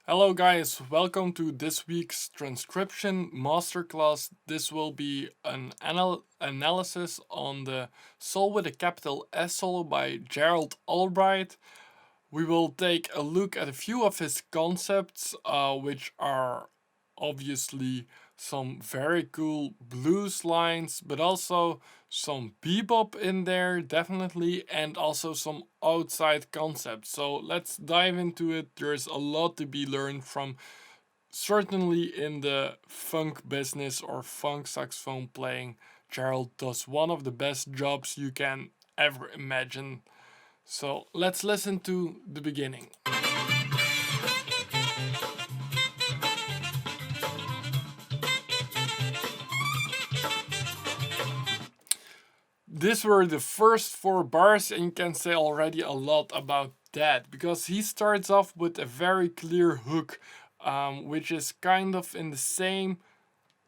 Hello guys, welcome to this week's transcription masterclass. This will be an analysis on the Soul with a capital S solo by Gerald Albright. We will take a look at a few of his concepts, which are obviously some very cool blues lines, but also some bebop in there, definitely, and also some outside concepts. So let's dive into it. There's a lot to be learned from, certainly in the funk business or funk saxophone playing. Gerald does one of the best jobs you can ever imagine. So let's listen to the beginning. These were the first four bars, and you can say already a lot about that because he starts off with a very clear hook, which is kind of in the same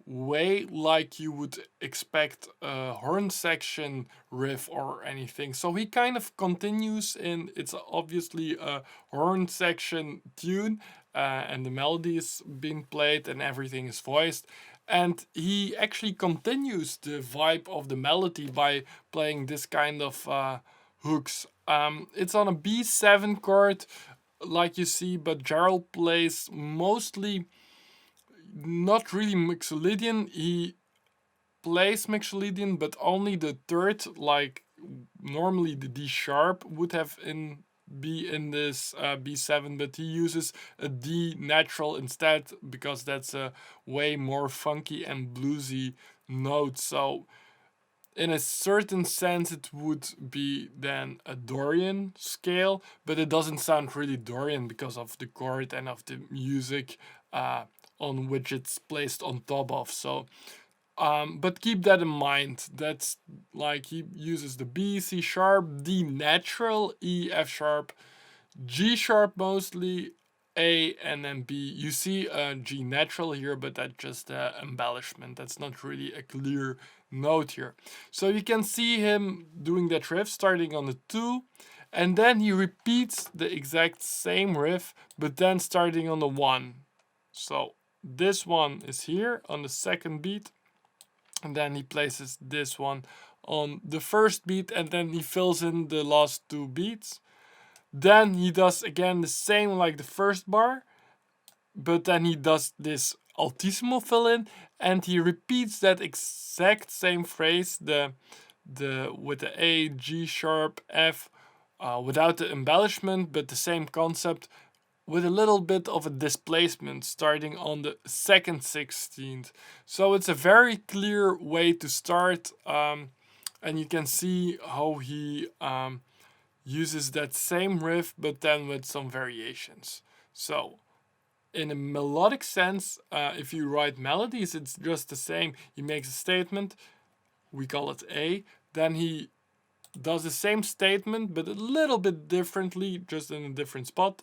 way like you would expect a horn section riff or anything. So he kind of continues in, it's obviously a horn section tune, and the melody is being played and everything is voiced. And he actually continues the vibe of the melody by playing this kind of hooks. It's on a B7 chord, like you see, but Gerald plays mostly not really Mixolydian. He plays Mixolydian, but only the third, like normally the D sharp would have be in this B7, but he uses a D natural instead because that's a way more funky and bluesy note. So in a certain sense it would be then a Dorian scale, but it doesn't sound really Dorian because of the chord and of the music on which it's placed on top of. So but keep that in mind. That's like he uses the B, C sharp, D natural, E, F sharp, G sharp mostly, A, and then B. You see G natural here, but that's just embellishment. That's not really a clear note here. So you can see him doing that riff starting on the 2, and then he repeats the exact same riff, but then starting on the 1. So this one is here on the second beat, and then he places this one on the first beat, and then he fills in the last 2 beats. Then he does again the same like the first bar, but then he does this altissimo fill in, and he repeats that exact same phrase, the with the A, G sharp, F, without the embellishment, but the same concept, with a little bit of a displacement starting on the second 16th. So it's a very clear way to start, and you can see how he uses that same riff but then with some variations. So in a melodic sense, if you write melodies, it's just the same. He makes a statement, we call it A, then he does the same statement but a little bit differently, just in a different spot.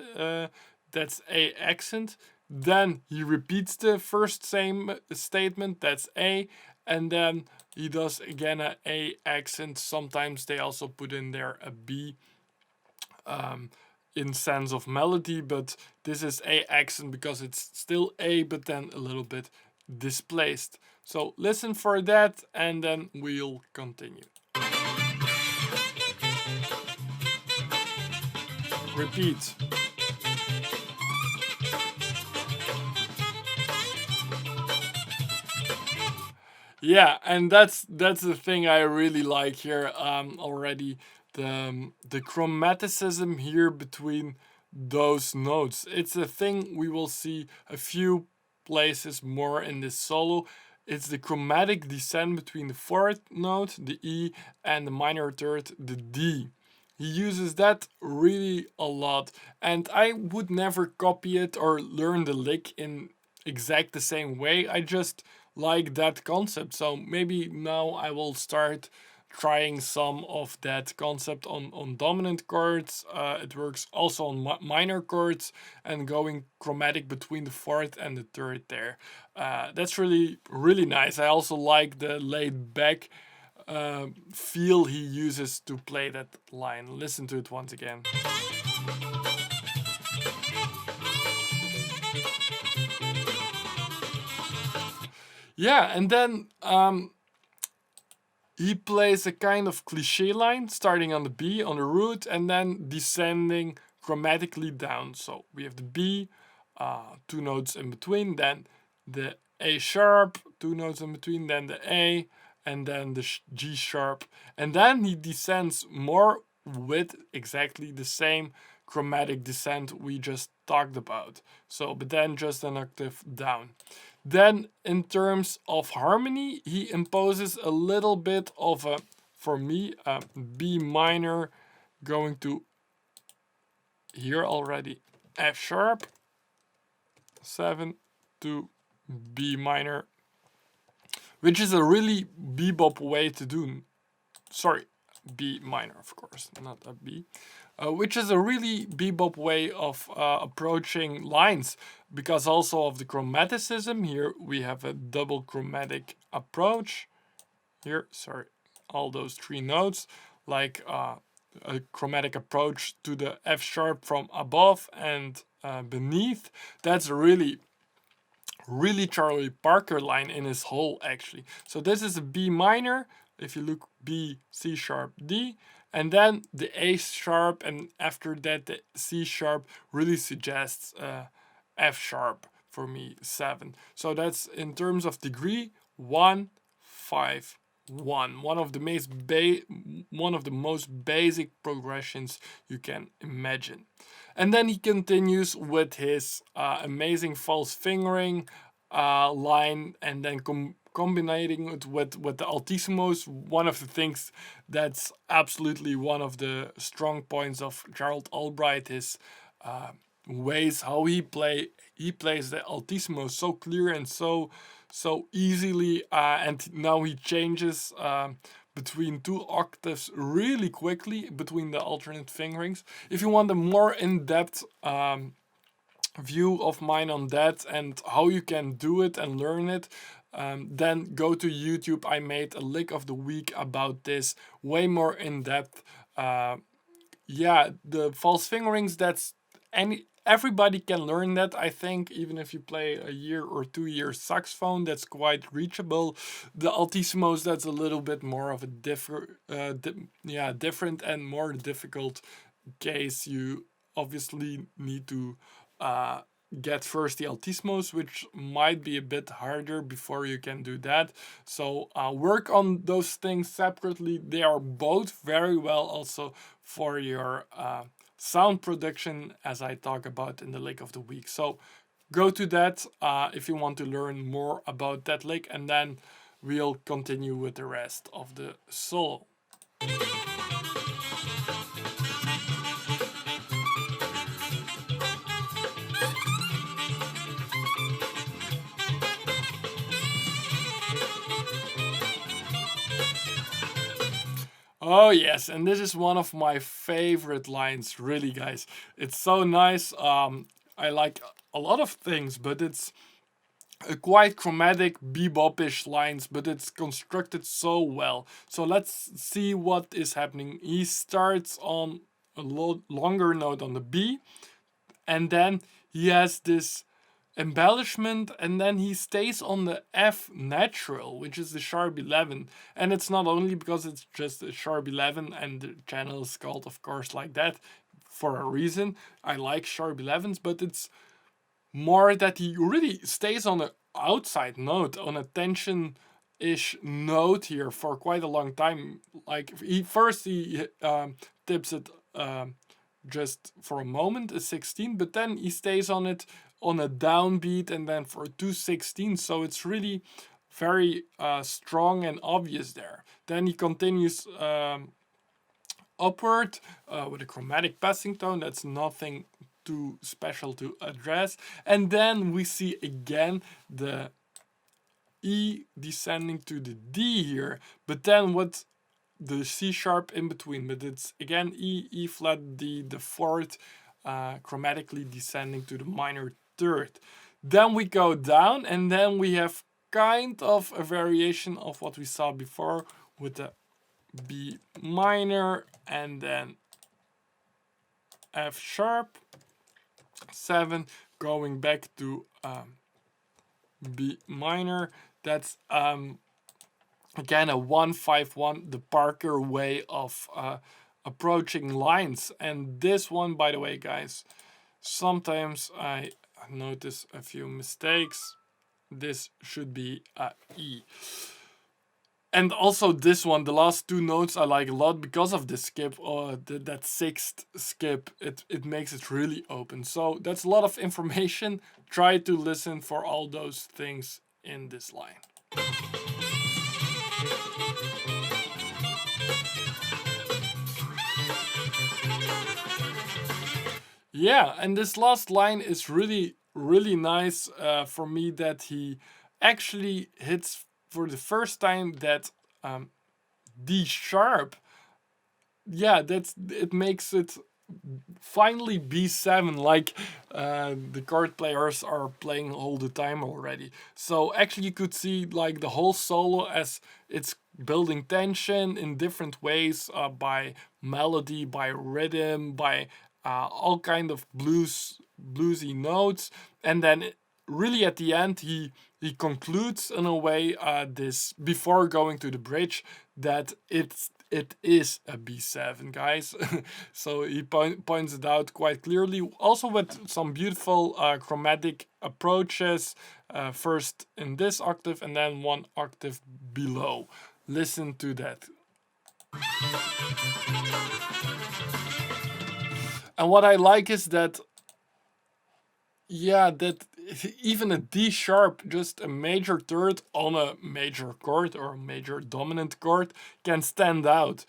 That's A accent. Then he repeats the first same statement, that's A, and then he does again a A accent. Sometimes they also put in there a B in sense of melody, but this is A accent because it's still A, but then a little bit displaced. So listen for that, and then we'll continue. Repeat. Yeah, and that's the thing I really like here already, the chromaticism here between those notes. It's a thing we will see a few places more in this solo. It's the chromatic descent between the fourth note, the E, and the minor third, the D. He uses that really a lot, and I would never copy it or learn the lick in exact the same way. I just like that concept. So maybe now I will start trying some of that concept on dominant chords. It works also on minor chords, and going chromatic between the fourth and the third there. That's really, really nice. I also like the laid back feel he uses to play that line. Listen to it once again. Yeah, and then he plays a kind of cliche line starting on the B on the root and then descending chromatically down. So we have the B, two notes in between, then the A sharp, two notes in between, then the A, and then the G sharp. And then he descends more with exactly the same chromatic descent we just talked about. So, but then just an octave down. Then, in terms of harmony, he imposes a little bit of a, for me, a B minor going to here already, F sharp, 7 to B minor, which is a really bebop way to do. Sorry, B minor, of course, not a B. Which is a really bebop way of approaching lines because also of the chromaticism. Here we have a double chromatic approach. Here, sorry, all those three notes, like a chromatic approach to the F sharp from above and beneath. That's really Charlie Parker line in his whole actually. So this is a B minor. If you look B, C sharp, D, and then the A sharp, and after that the C sharp really suggests F sharp for me, 7. So that's in terms of degree 1, 5, 1. One of the most basic progressions you can imagine. And then he continues with his amazing false fingering line, and then combining it with the altissimos. One of the things that's absolutely one of the strong points of Gerald Albright is ways how he plays the altissimo so clear and so easily, and now he changes between two octaves really quickly between the alternate fingerings. If you want a more in-depth view of mine on that and how you can do it and learn it, then go to YouTube. I made a lick of the week about this, way more in depth. Yeah, the false fingerings, that's everybody can learn that. I think even if you play a year or 2 years saxophone, that's quite reachable. The altissimos, that's a little bit more of a different and more difficult case. You obviously need to uh, get first the altissimos, which might be a bit harder before you can do that. So work on those things separately. They are both very well also for your sound production, as I talk about in the lick of the week. So go to that if you want to learn more about that lick, and then we'll continue with the rest of the solo. Oh yes, and this is one of my favorite lines, really, guys. It's so nice. I like a lot of things, but it's a quite chromatic, bebopish lines, but it's constructed so well. So let's see what is happening. He starts on a longer note on the B, and then he has this embellishment, and then he stays on the F natural, which is the sharp 11. And it's not only because it's just a sharp 11 and the channel is called, of course, like that for a reason. I like sharp 11s, but it's more that he really stays on the outside note, on a tension ish note here for quite a long time. Like he tips it just for a moment, a 16, but then he stays on it on a downbeat and then for 2/16. So it's really very strong and obvious there. Then he continues upward with a chromatic passing tone. That's nothing too special to address. And then we see again the E descending to the D here, but then with the C sharp in between. But it's again E, E flat, D, the fourth, chromatically descending to the minor third. Then we go down, and then we have kind of a variation of what we saw before with the B minor and then F sharp, 7, going back to B minor, That's again a 1-5-1, the Parker way of approaching lines. And this one, by the way, guys, sometimes I notice a few mistakes. This should be a E. And also this one, the last two notes I like a lot because of the skip, or that sixth skip. It makes it really open. So that's a lot of information. Try to listen for all those things in this line. Yeah, and this last line is really, really nice for me, that he actually hits for the first time that D sharp. Yeah, it makes it finally B7, like the chord players are playing all the time already. So actually you could see like the whole solo as it's building tension in different ways, by melody, by rhythm, by all kind of bluesy notes. And then really at the end he concludes in a way, this, before going to the bridge, that it is a B7, guys. So he points it out quite clearly, also with some beautiful chromatic approaches, first in this octave and then one octave below. Listen to that. And what I like is that, yeah, that even a D sharp, just a major third on a major chord or a major dominant chord, can stand out.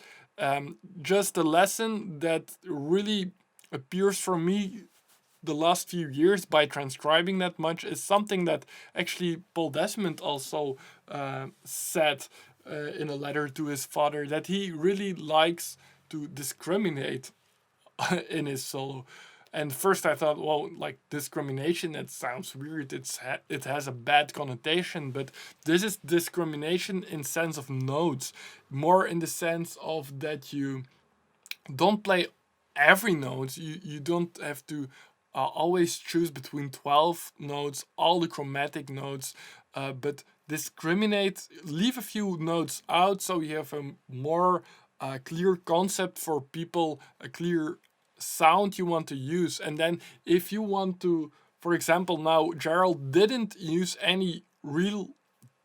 Just a lesson that really appears for me the last few years by transcribing that much is something that actually Paul Desmond also said in a letter to his father, that he really likes to discriminate in his solo. And first I thought, well, like discrimination, that sounds weird. It has a bad connotation, but this is discrimination in sense of notes, more in the sense of that you don't play every note. You don't have to always choose between 12 notes, all the chromatic notes, but discriminate, leave a few notes out so you have a more clear concept for people, a clear sound you want to use. And then if you want to, for example, now Gerald didn't use any real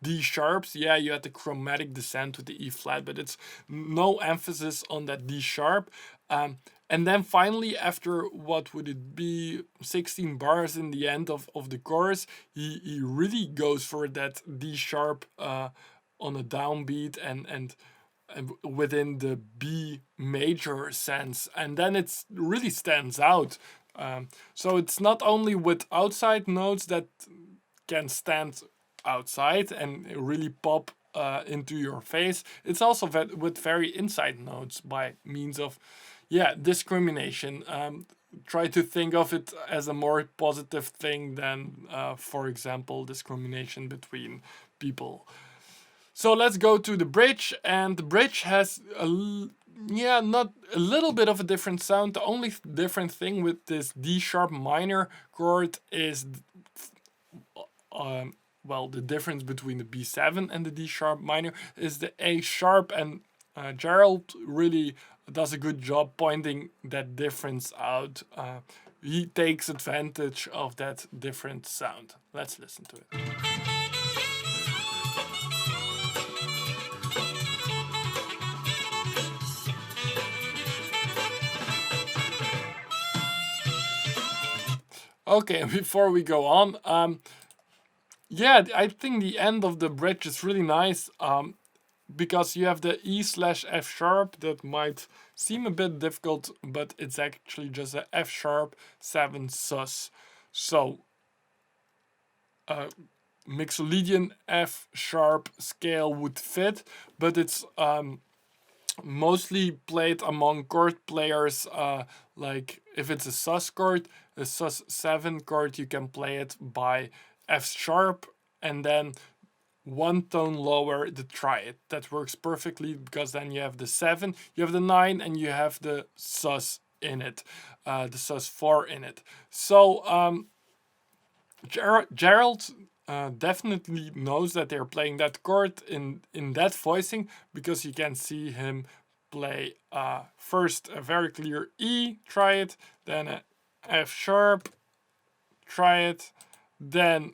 D sharps. Yeah, you had the chromatic descent with the E flat, but it's no emphasis on that D sharp. And then finally, after what would it be, 16 bars in the end of the chorus, he really goes for that D sharp on a downbeat and within the B major sense, and then it really stands out. So it's not only with outside notes that can stand outside and really pop into your face. It's also with very inside notes by means of, yeah, discrimination. Try to think of it as a more positive thing than, for example, discrimination between people. So let's go to the bridge, and the bridge has not a little bit of a different sound. The only different thing with this D sharp minor chord is, well, the difference between the B7 and the D sharp minor is the A sharp, and Gerald really does a good job pointing that difference out. He takes advantage of that different sound. Let's listen to it. Okay, before we go on, yeah, I think the end of the bridge is really nice, because you have the E/F sharp that might seem a bit difficult, but it's actually just a F sharp 7 sus. So, Mixolydian F sharp scale would fit, but it's mostly played among chord players. Like if it's a sus chord, a sus 7 chord, you can play it by F sharp and then one tone lower the triad. That works perfectly because then you have the 7, you have the 9, and you have the sus in it, the sus 4 in it. So Gerald definitely knows that they're playing that chord in that voicing, because you can see him play first a very clear E, try it, then a F sharp, try it, then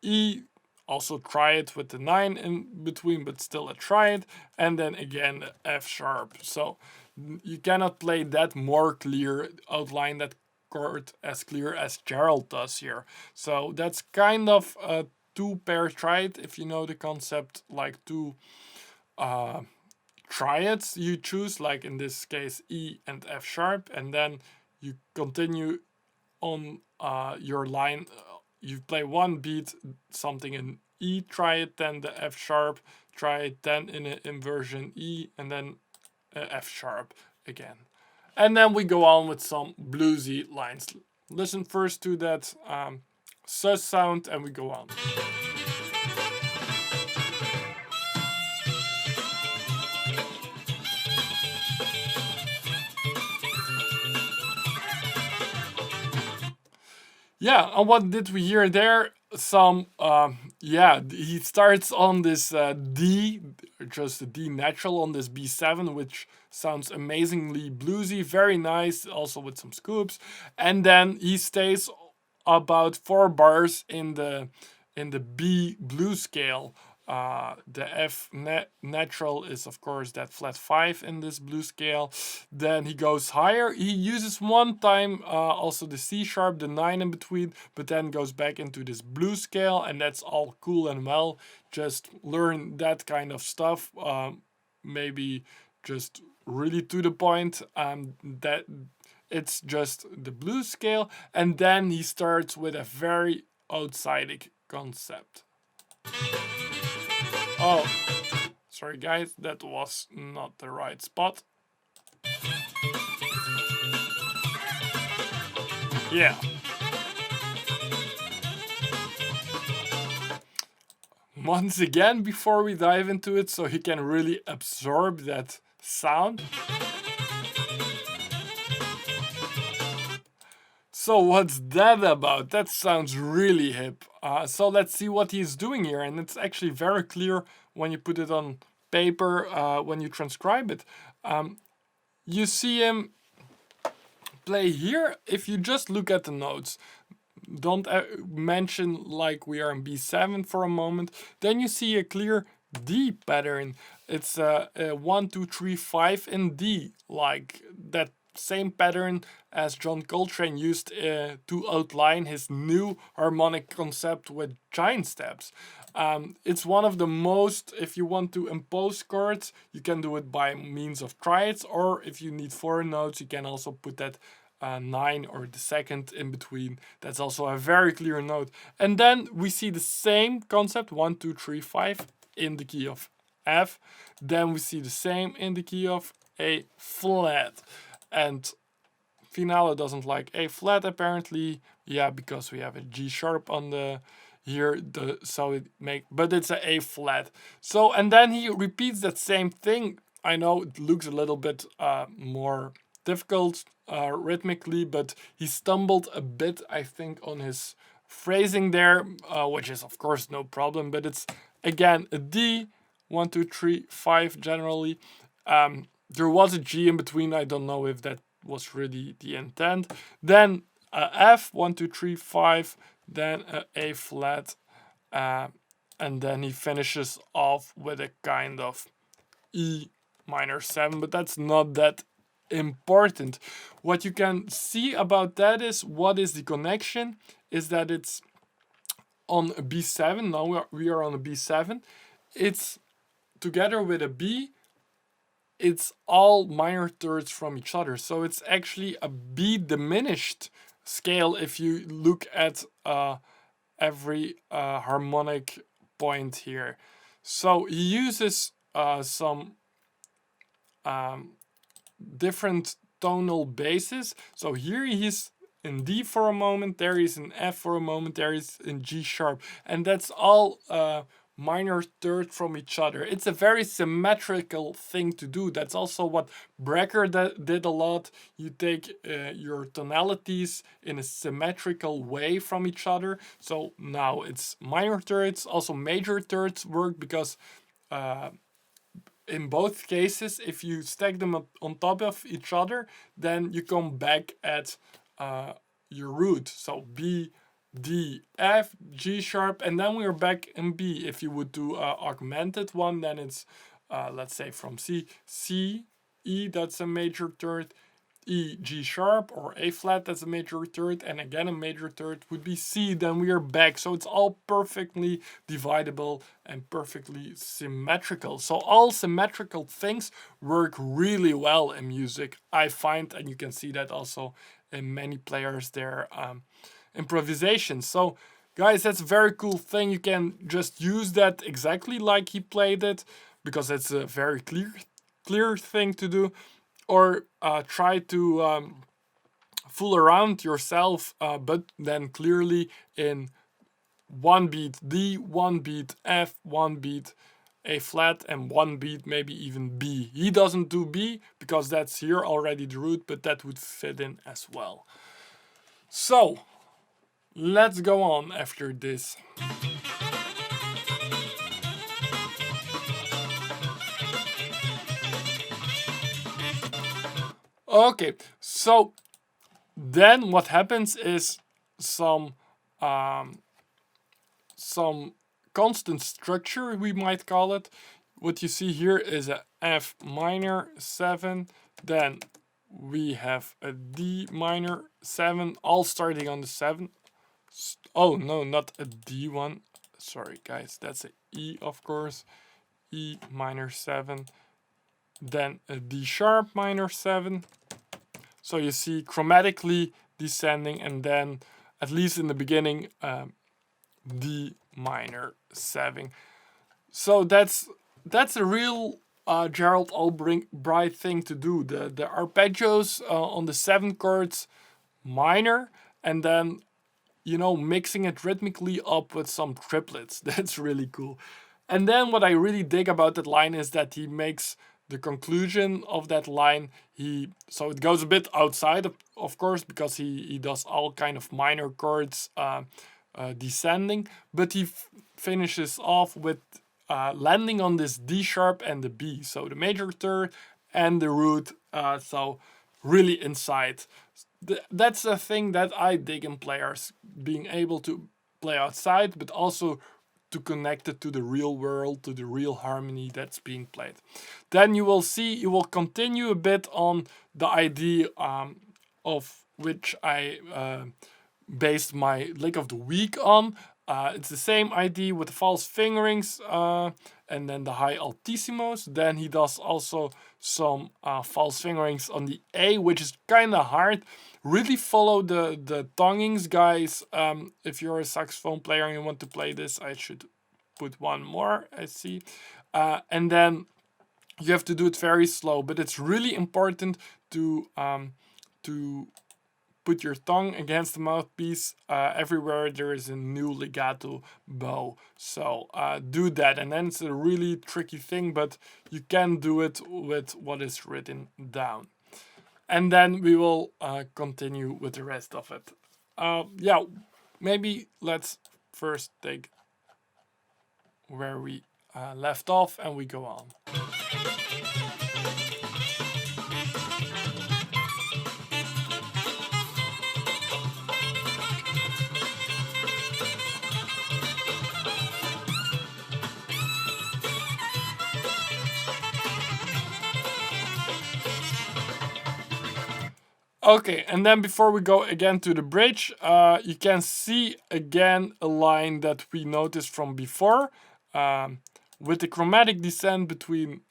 E, also try it with the 9 in between, but still a try it, and then again the F sharp. So you cannot play that more clear, outline that chord as clear as Gerald does here. So that's kind of a two pair triad, if you know the concept, like two triads you choose, like in this case E and F sharp, and then you continue on your line. You play one beat, something in E, try it, then the F sharp, try it, then in an inversion E, and then F sharp again. And then we go on with some bluesy lines. Listen first to that sus sound, and we go on. Yeah, and what did we hear there? Some, yeah, he starts on this D, just a D natural on this B7, which sounds amazingly bluesy, very nice, also with some scoops. And then he stays about 4 bars in the B blues scale. The F natural is of course that flat 5 in this blues scale. Then he goes higher. He uses one time also the C sharp, the 9 in between, but then goes back into this blues scale, and that's all cool and well. Just learn that kind of stuff. Maybe just really to the point. That it's just the blues scale, and then he starts with a very outside concept. Oh, sorry guys, that was not the right spot. Yeah. Once again, before we dive into it, so you can really absorb that sound. So what's that about? That sounds really hip. So let's see what he's doing here, and it's actually very clear when you put it on paper, when you transcribe it. You see him play here. If you just look at the notes, don't mention like we are in B7 for a moment, then you see a clear D pattern. It's a 1, 2, 3, 5 in D, like that same pattern as John Coltrane used to outline his new harmonic concept with giant steps. It's one of the most, if you want to impose chords, you can do it by means of triads, or if you need 4 notes, you can also put that 9 or the second in between. That's also a very clear note. And then we see the same concept, 1, 2, 3, 5 in the key of F. Then we see the same in the key of A flat. And Finale doesn't like A flat apparently. Yeah, because we have a G sharp on the here, so it make, but it's a flat. So, and then he repeats that same thing. I know it looks a little bit more difficult rhythmically, but he stumbled a bit, I think, on his phrasing there, which is of course no problem. But it's again a D, 1, 2, 3, 5 generally. There was a G in between. I don't know if that was really the intent. Then F, 1, 2, 3, 5. Then A flat. And then he finishes off with a kind of E minor 7. But that's not that important. What you can see about that is what is the connection is that it's on a B7. Now we are on a B7. It's together with a B, it's all minor thirds from each other. So it's actually a B diminished scale if you look at every harmonic point here. So he uses some different tonal bases. So here he's in D for a moment, there he's in F for a moment, there he's in G sharp. And that's all minor third from each other. It's a very symmetrical thing to do. That's also what Brecker did a lot. You take your tonalities in a symmetrical way from each other. So now it's minor thirds. Also major thirds work because in both cases, if you stack them on top of each other, then you come back at your root. So B, D, F, G sharp, and then we're back in B. If you would do a augmented one, then it's, let's say, from C, C, E, that's a major third, E, G sharp, or A flat, that's a major third, and again a major third would be C, then we are back. So it's all perfectly dividable and perfectly symmetrical. So all symmetrical things work really well in music, I find, and you can see that also in many players, their improvisation. So guys, that's a very cool thing. You can just use that exactly like he played it, because it's a very clear thing to do, or try to fool around yourself, but then clearly in one beat D, one beat F, one beat A flat, and one beat maybe even B. He doesn't do B because that's here already the root, but that would fit in as well. So let's go on after this. Okay, so then what happens is some constant structure, we might call it. What you see here is a F minor 7, then we have a D minor 7, all starting on the 7. Oh no, not a D one. Sorry guys, that's a E, of course. E minor 7, then a D sharp minor 7. So you see chromatically descending, and then at least in the beginning D minor 7. So that's a real Gerald Albright thing to do. The arpeggios on the 7 chords minor, and then mixing it rhythmically up with some triplets. That's really cool. And then what I really dig about that line is that he makes the conclusion of that line, so it goes a bit outside of course, because he does all kind of minor chords descending, but he finishes off with landing on this D sharp and the B, so the major third and the root, so really inside. That's a thing that I dig in players, being able to play outside, but also to connect it to the real world, to the real harmony that's being played. Then you will see, you will continue a bit on the idea of which I based my lick of the week on. It's the same idea with the false fingerings and then the high altissimos. Then he does also some false fingerings on the A, which is kind of hard. Really follow the tonguings, guys. If you're a saxophone player and you want to play this, I should put one more, I see. And then you have to do it very slow, but it's really important to put your tongue against the mouthpiece everywhere there is a new legato bow. So do that, and then it's a really tricky thing, but you can do it with what is written down. And then we will continue with the rest of it. Yeah, maybe let's first take where we left off and we go on. Okay, and then before we go again to the bridge, you can see again a line that we noticed from before, with the chromatic descent between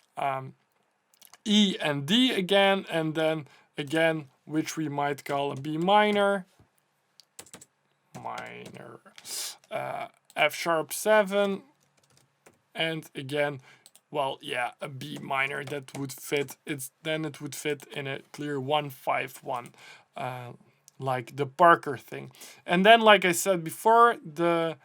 E and D again, and then again, which we might call a B minor, F sharp 7, and again, well, yeah, a B minor that would fit. Then it would fit in a clear 1-5-1, like the Parker thing. And then, like I said before, the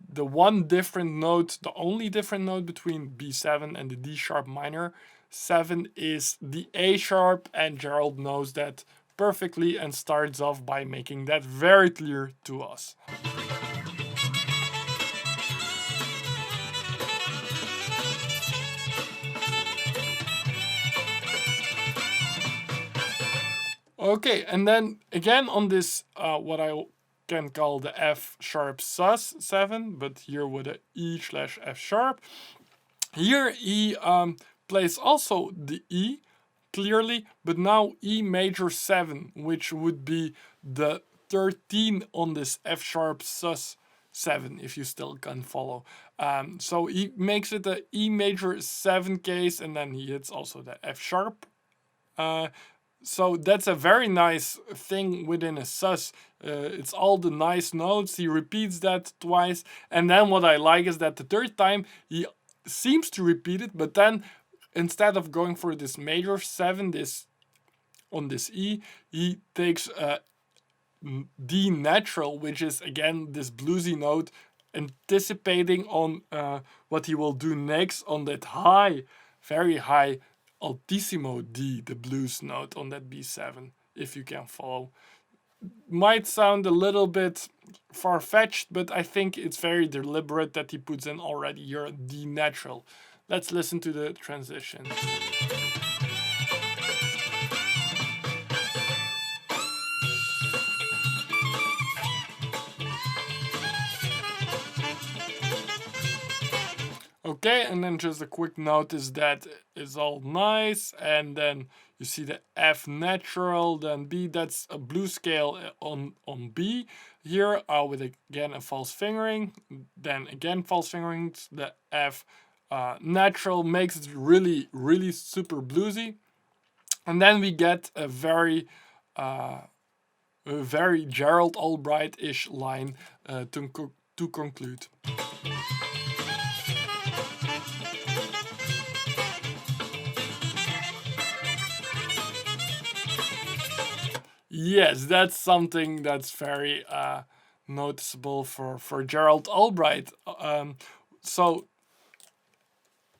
the one different note, the only different note between B7 and the D sharp minor 7 is the A sharp, and Gerald knows that perfectly and starts off by making that very clear to us. Okay, and then again on this, what I can call the F sharp sus 7, but here with a E/F sharp. Here he plays also the E clearly, but now E major 7, which would be the 13 on this F sharp sus 7, if you still can follow. So he makes it a E major 7 case, and then he hits also the F sharp. So that's a very nice thing within a sus. It's all the nice notes. He repeats that twice, and then what I like is that the third time he seems to repeat it, but then instead of going for this major 7, this on this E, he takes a D natural, which is again this bluesy note, anticipating on what he will do next on that high, very high altissimo D, the blues note on that B7, if you can follow. Might sound a little bit far-fetched, but I think it's very deliberate that he puts in already here a D natural. Let's listen to the transition. Okay, and then just a quick notice that is all nice, and then you see the F natural, then B, that's a blues scale on B here, with again a false fingering, then again false fingerings, the F natural makes it really, really super bluesy, and then we get a very Gerald Albright-ish line to conclude. Yes, that's something that's very noticeable for Gerald Albright. So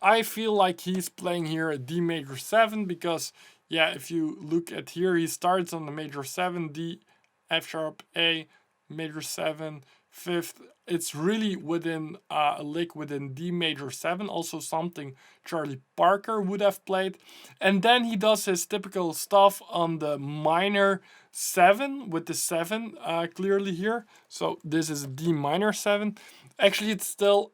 I feel like he's playing here a D major 7 because, yeah, if you look at here, he starts on the major 7, D, F sharp, A, major 7, 5th. It's really within a lick within D major 7, also something Charlie Parker would have played. And then he does his typical stuff on the minor 7 with the 7 clearly here. So this is a D minor 7. Actually, it's still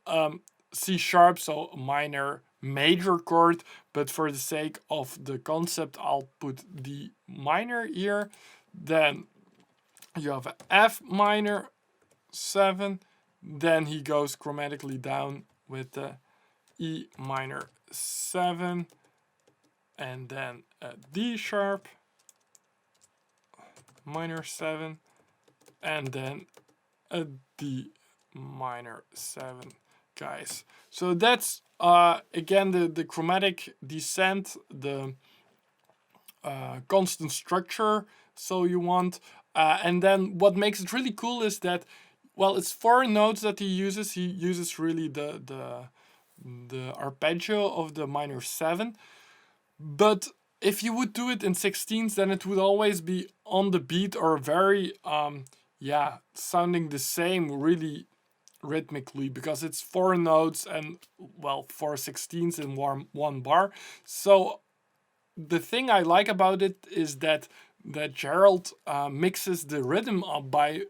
C sharp, so minor major chord, but for the sake of the concept, I'll put D minor here. Then you have a F minor 7. Then he goes chromatically down with the E minor 7, and then a D sharp minor 7, and then a D minor 7, guys. So that's again the chromatic descent, the constant structure, so you want. And then what makes it really cool is that, well, it's 4 notes that he uses. He uses really the arpeggio of the minor 7. But if you would do it in 16ths, then it would always be on the beat or very, sounding the same really rhythmically, because it's 4 notes and, well, 4 16ths in one bar. So the thing I like about it is that Gerald mixes the rhythm up by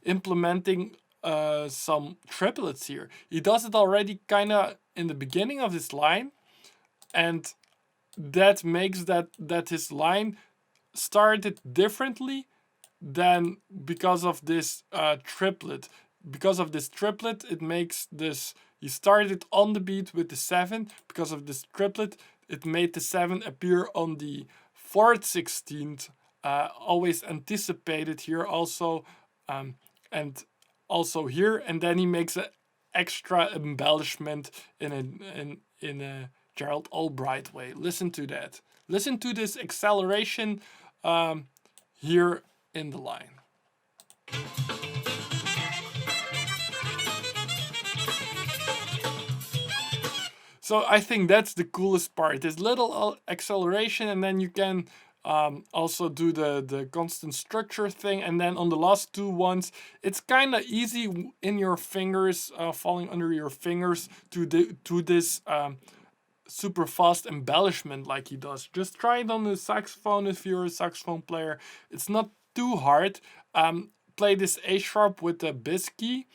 implementing some triplets here. He does it already kind of in the beginning of his line, and that makes that his line started differently than because of this triplet. Because of this triplet, it makes this. He started on the beat with the 7. Because of this triplet, it made the 7 appear on the 4th 16th. Always anticipated here also, and also here, and then he makes an extra embellishment in a Gerald Albright way. Listen to that. Listen to this acceleration here in the line. So I think that's the coolest part. This little acceleration, and then you can also do the constant structure thing. And then on the last two ones, it's kind of easy in your fingers, falling under your fingers to this super fast embellishment like he does. Just try it on the saxophone if you're a saxophone player. It's not too hard. Play this A sharp with the bis key,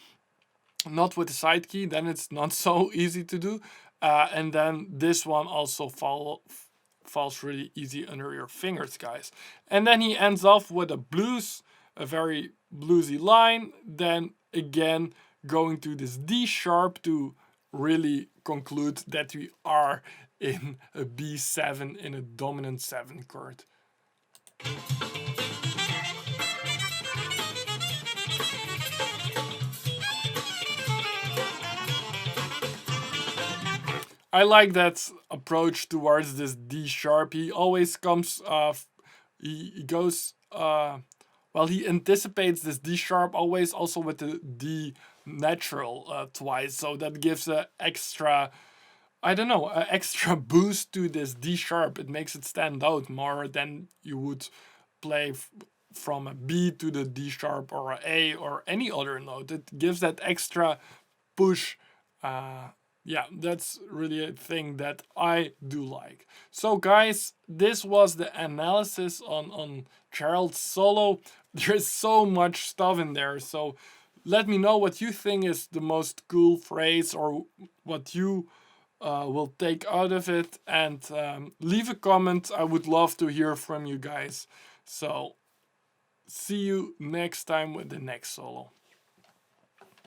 not with the side key, then it's not so easy to do. And then this one also falls really easy under your fingers, guys. And then he ends off with a blues, a very bluesy line. Then again, going to this D sharp to really conclude that we are in a B7 in a dominant 7 chord. I like that approach towards this D sharp. He always comes, he goes, well, he anticipates this D sharp always also with the D natural twice. So that gives a extra, I don't know, an extra boost to this D sharp. It makes it stand out more than you would play from a B to the D sharp or a A or any other note. It gives that extra push. Yeah, that's really a thing that I do like. So guys, this was the analysis on Gerald's solo. There's so much stuff in there, so let me know what you think is the most cool phrase or what you will take out of it, and leave a comment. I would love to hear from you guys. So see you next time with the next solo.